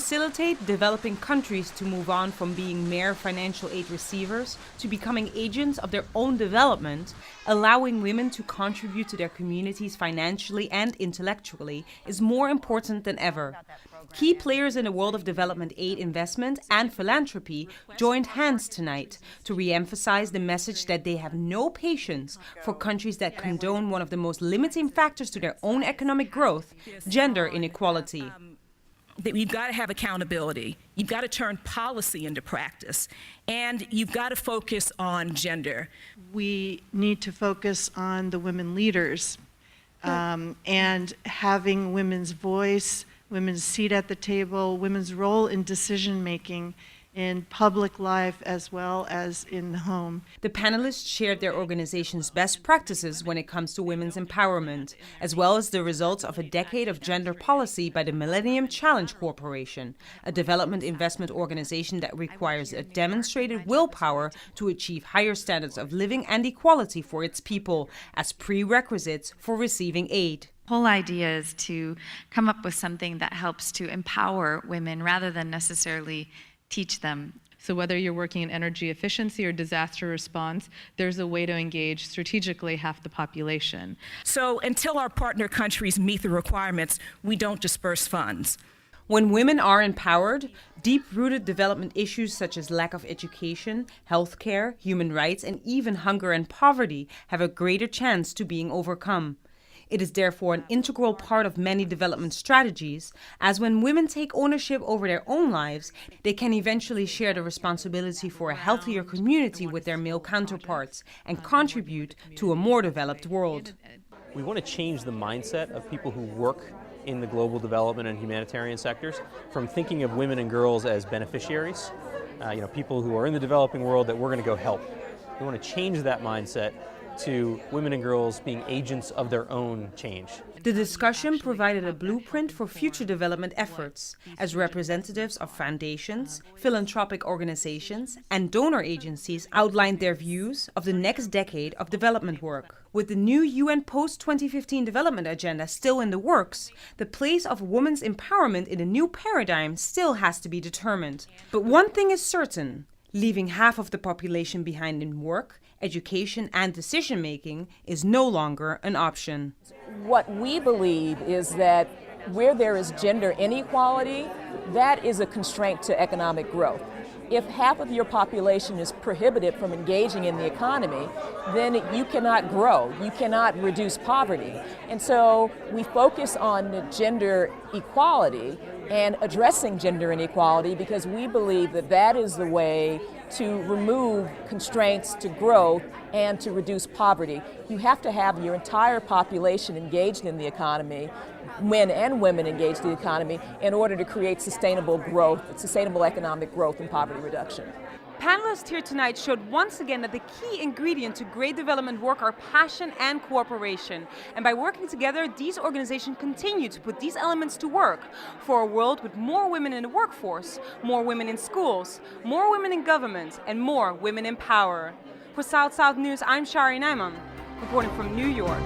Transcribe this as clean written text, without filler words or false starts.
facilitate developing countries to move on from being mere financial aid receivers to becoming agents of their own development, allowing women to contribute to their communities financially and intellectually is more important than ever. Key players in the world of development aid investment and philanthropy joined hands tonight to re-emphasize the message that they have no patience for countries that condone one of the most limiting factors to their own economic growth, gender inequality. That you've got to have accountability, you've got to turn policy into practice, and you've got to focus on gender. We need to focus on the women leaders and having women's voice, women's seat at the table, women's role in decision-making in public life as well as in the home. The panelists shared their organization's best practices when it comes to women's empowerment, as well as the results of a decade of gender policy by the Millennium Challenge Corporation, a development investment organization that requires a demonstrated willpower to achieve higher standards of living and equality for its people as prerequisites for receiving aid. The whole idea is to come up with something that helps to empower women rather than necessarily teach them. So whether you're working in energy efficiency or disaster response, there's a way to engage strategically half the population. So until our partner countries meet the requirements, we don't disperse funds. When women are empowered, deep-rooted development issues such as lack of education, healthcare, human rights, and even hunger and poverty have a greater chance to being overcome. It is therefore an integral part of many development strategies, as when women take ownership over their own lives, they can eventually share the responsibility for a healthier community with their male counterparts and contribute to a more developed world. We want to change the mindset of people who work in the global development and humanitarian sectors from thinking of women and girls as beneficiaries, people who are in the developing world that we're going to go help. We want to change that mindset to women and girls being agents of their own change. The discussion provided a blueprint for future development efforts, as representatives of foundations, philanthropic organizations, and donor agencies outlined their views of the next decade of development work. With the new UN post-2015 development agenda still in the works, the place of women's empowerment in a new paradigm still has to be determined. But one thing is certain: leaving half of the population behind in work, education, and decision-making is no longer an option. What we believe is that where there is gender inequality, that is a constraint to economic growth. If half of your population is prohibited from engaging in the economy, then you cannot grow, you cannot reduce poverty. And so we focus on gender equality and addressing gender inequality because we believe that that is the way to remove constraints to growth and to reduce poverty. You have to have your entire population engaged in the economy, men and women engaged in the economy, in order to create sustainable growth, sustainable economic growth and poverty reduction. Panelists here tonight showed once again that the key ingredient to great development work are passion and cooperation. And by working together, these organizations continue to put these elements to work for a world with more women in the workforce, more women in schools, more women in government, and more women in power. For South South News, I'm Shari Naiman, reporting from New York.